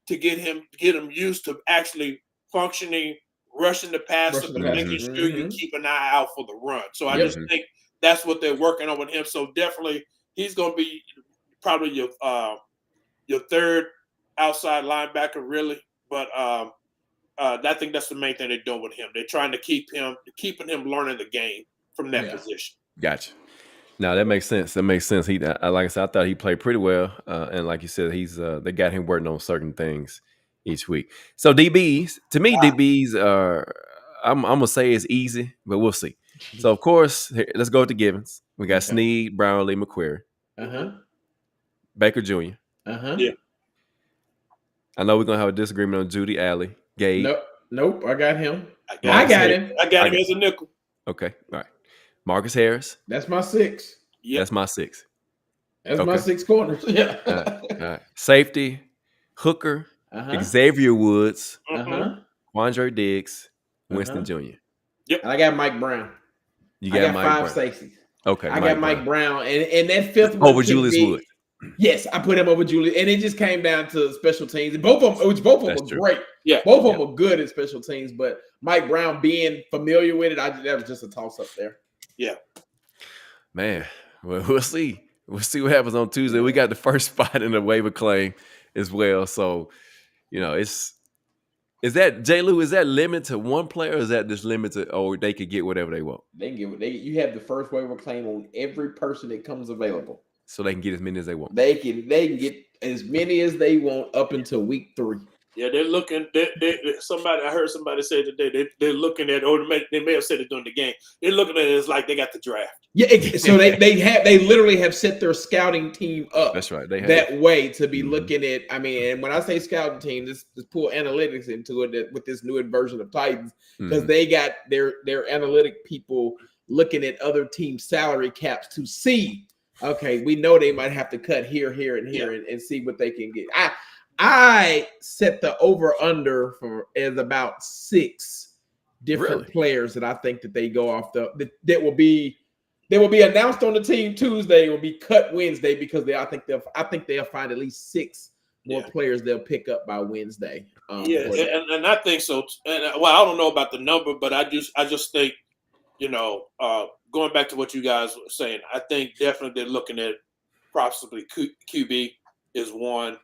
to get him used to actually functioning, rushing the passer, but making sure you keep an eye out for the run. So I just think that's what they're working on with him. So definitely, he's going to be probably your 3rd outside linebacker, really. But I think that's the main thing they're doing with him. They're trying to keeping him learning the game from that position. Gotcha. No, that makes sense. He, like I said, I thought he played pretty well, and like you said, they got him working on certain things each week. So DBs, to me, DBs are, I'm gonna say it's easy, but we'll see. So of course, let's go with the givens. We got Snead, Brownlee, McQuarrie, Baker Jr. Yeah. I know we're gonna have a disagreement on Judy Alley, Gabe. Nope. I got him. I got him as a nickel. Okay, all right. Marcus Harris. That's my 6. Yep. That's my 6. That's my 6 corners. Yeah. All right. Safety, Hooker, Xavier Woods, Quandre Diggs, Winston Jr. Yep. And I got Mike Brown. You got Mike 5 Brown. safeties. Okay. I got Mike Brown. And that 5th one over Julius Wood. Yes, I put him over Julius. And it just came down to special teams. And both of them were great. Yeah. Both of them were good at special teams. But Mike Brown being familiar with it, that was just a toss-up there. Yeah. Man, well, we'll see. We'll see what happens on Tuesday. We got the first spot in the waiver claim as well. So, is that J. Lou? Is that limited to one player, or is that just limited, or they could get whatever they want? They can get you have the first waiver claim on every person that comes available. So they can get as many as they want. They can get as many as they want up until week 3. Yeah, they're looking. I heard somebody say today they're looking at, or they may have said it during the game. They're looking at it as like they got the draft. Yeah, so they literally have set their scouting team up. That's right. That way to be looking at. I mean, and when I say scouting team, just pull analytics into it with this new version of Titans, because they got their analytic people looking at other teams' salary caps to see. Okay, we know they might have to cut here, and here, and see what they can get. I set the over-under as about 6 different players that I think that they go off that will be announced on the team Tuesday, will be cut Wednesday, because I think they'll find at least 6 more players they'll pick up by Wednesday. And I think so. And I don't know about the number, but I just think, going back to what you guys were saying, I think definitely they're looking at possibly QB is one.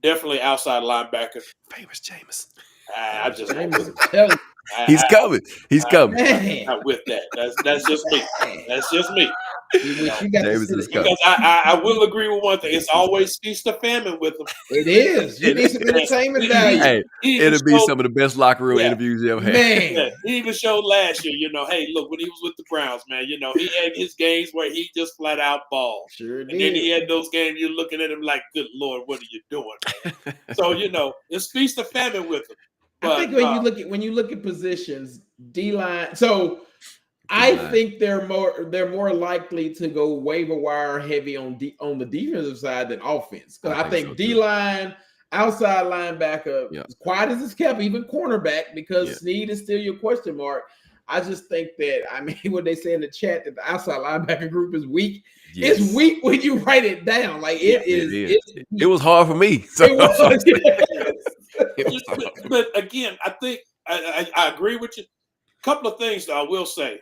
Definitely outside linebacker. Famous Jameis. He's coming. He's coming. Not with that. That's just me. That's just me. Jameis is coming. Because I will agree with one thing. It's always feast or famine with him. It is. You need some entertainment value. Hey, it'll be some of the best locker room interviews you ever had. Man. He even showed last year, hey, look, when he was with the Browns, man, he had his games where he just flat out balled. Sure did. And then he had those games you're looking at him like, good Lord, what are you doing, man? So, it's feast or famine with him. But, I think when you look at positions, D-line. So I think they're more likely to go waiver wire heavy on the defensive side than offense. Because I think so D-line, outside linebacker, as quiet as it's kept, even cornerback, because Snead is still your question mark. I just think that, what they say in the chat, that the outside linebacker group is weak. Yes. It's weak when you write it down. Like it is. It was hard for me. So. But again, I think I agree with you. A couple of things that I will say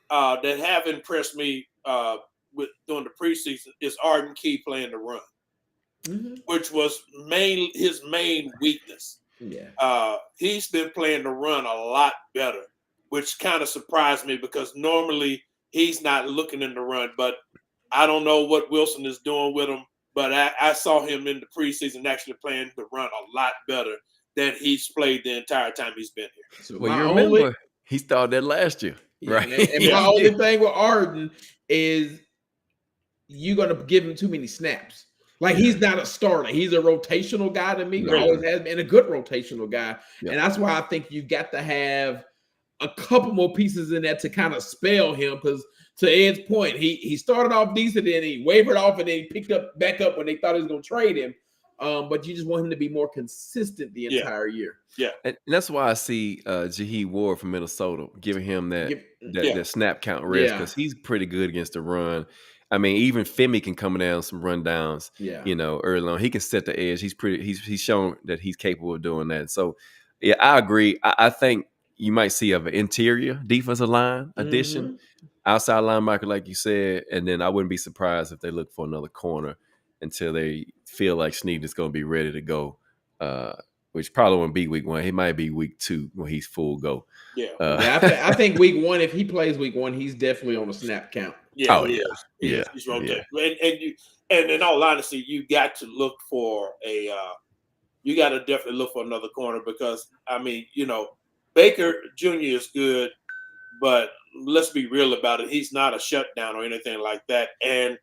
that have impressed me during the preseason is Arden Key playing the run, which was his main weakness. Yeah, he's been playing the run a lot better, which kind of surprised me, because normally he's not looking in the run. But I don't know what Wilson is doing with him. But I saw him in the preseason actually playing the run a lot better than he's played the entire time he's been here. So you remember, he started that last year, right? And my only thing with Arden is you're going to give him too many snaps. Like, he's not a starter. He's a rotational guy to me. Always has been a good rotational guy. And that's why I think you got to have a couple more pieces in there to kind of spell him, because to Ed's point, he started off decent and he wavered off and then he picked back up when they thought he was going to trade him. But you just want him to be more consistent the entire year. Yeah. And that's why I see Jaheed Ward from Minnesota giving him that snap count rest, because he's pretty good against the run. I mean, even Femi can come down some rundowns, early on. He can set the edge. He's shown that he's capable of doing that. So, yeah, I agree. I think you might see an interior defensive line addition, outside linebacker, like you said, and then I wouldn't be surprised if they look for another corner until they feel like Snead is going to be ready to go, which probably won't be week 1. He might be week 2 when he's full go. Yeah. I think week 1, if he plays week 1, he's definitely on the snap count. Yeah. He's right there. And in all honesty, you got to look for you got to definitely look for another corner, because I mean, Baker Jr. is good, but let's be real about it. He's not a shutdown or anything like that. And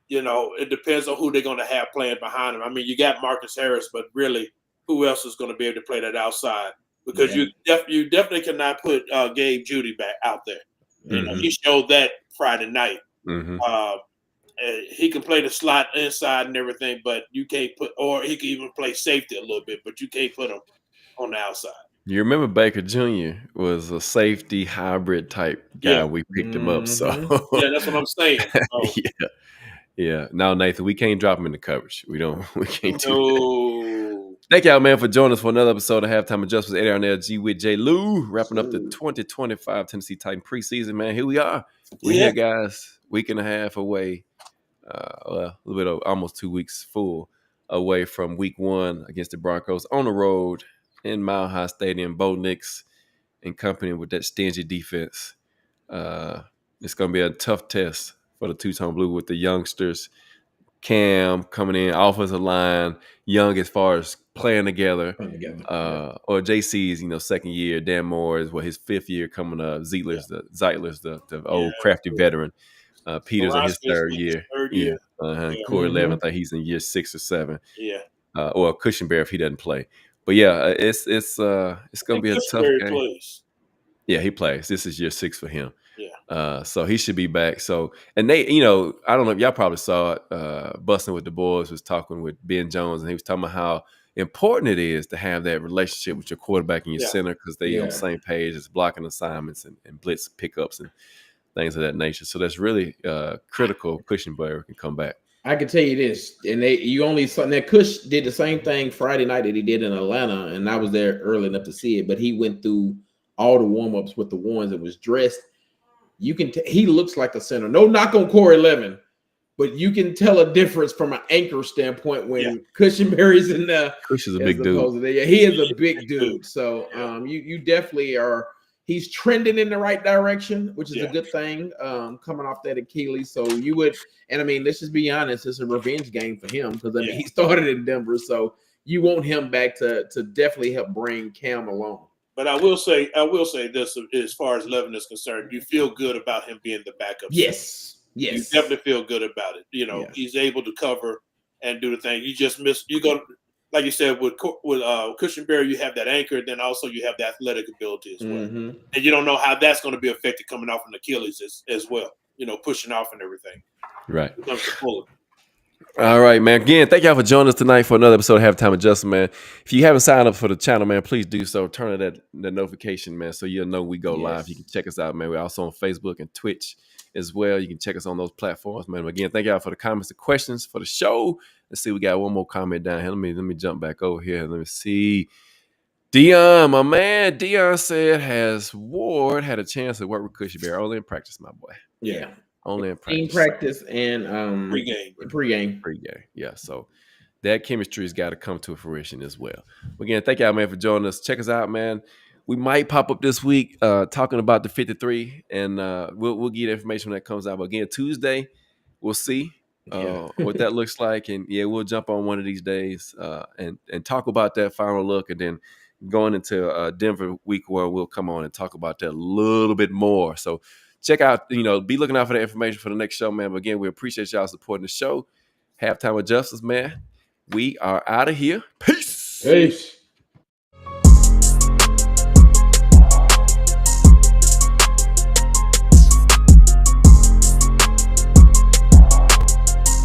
it depends on who they're going to have playing behind him. I mean, you got Marcus Harris, but really, who else is going to be able to play that outside? Because you definitely cannot put Gabe Judy back out there. He showed that Friday night. He can play the slot inside and everything, but you can't or he can even play safety a little bit, but you can't put him on the outside. You remember Baker Jr. was a safety hybrid type guy. We picked him up. So that's what I'm saying. Yeah. No, Nathan, we can't drop him in the coverage. We can't do that. Thank y'all, man, for joining us for another episode of Halftime Adjustments. Eddie Arnell, G with J. Lou, wrapping up the 2025 Tennessee Titan preseason, man. Here we are. We're here, guys. Week and a half away. A little bit of almost 2 weeks full away from week 1 against the Broncos on the road in Mile High Stadium. Bo Nix and company with that stingy defense. It's going to be a tough test for the Two-Tone Blue with the youngsters. Cam coming in, offensive line, young as far as playing together. Or JC's, second year. Dan Moore is his 5th year coming up. Zeitler's the old crafty veteran. Peters in his third year. Corey Levin, I think he's in year 6 or 7. Or Cushenberry if he doesn't play. But it's going to be a tough game. Plays. Yeah, he plays. This is year 6 for him. So he should be back. So, and they, I don't know if y'all probably saw it. Busting with the Boys was talking with Ben Jones, and he was talking about how important it is to have that relationship with your quarterback and your center, because they on the same page as blocking assignments and blitz pickups and things of that nature. So that's really critical. Cushenberry can come back. I can tell you this, and you only saw that Cush did the same thing Friday night that he did in Atlanta, and I was there early enough to see it. But he went through all the warm-ups with the ones that was dressed. You can he looks like a center. No knock on Corey Levin, but you can tell a difference from an anchor standpoint when Cushenberry's in there. Cush is a big dude. He is a big dude. So you definitely are. He's trending in the right direction, which is a good thing. Coming off that Achilles, so you would, and I mean, let's just be honest, it's a revenge game for him, because I mean he started in Denver, so you want him back to definitely help bring Cam along. But I will say this, as far as Levin is concerned, you feel good about him being the backup. Yes. You definitely feel good about it. He's able to cover and do the thing. You just miss. You go, like you said, with Cushenberry, you have that anchor. Then also you have the athletic ability as well, and you don't know how that's going to be affected coming off an Achilles as well. Pushing off and everything. Right. It comes to pull it. All right, man. Again, thank y'all for joining us tonight for another episode of Halftime Adjustment, man. If you haven't signed up for the channel, man, please do so. Turn on that notification, man, so you'll know we go live. You can check us out, man. We're also on Facebook and Twitch as well. You can check us on those platforms, man. Again, thank y'all for the comments and questions for the show. Let's see, we got one more comment down here. Let me jump back over here. Let me see. Dion, my man. Dion said, has Ward had a chance to work with Cushenberry? Only in practice, my boy. Yeah. Only in practice. Team practice and pregame. Yeah. So that chemistry has got to come to fruition as well. Again, thank y'all, man, for joining us. Check us out, man. We might pop up this week talking about the 53, and we'll get information when that comes out. But again, Tuesday, we'll see what that looks like, and we'll jump on one of these days and talk about that final look, and then going into Denver week 1, we'll come on and talk about that a little bit more. So check out, be looking out for the information for the next show, man. But again, we appreciate y'all supporting the show. Halftime Adjustments, man. We are out of here. Peace.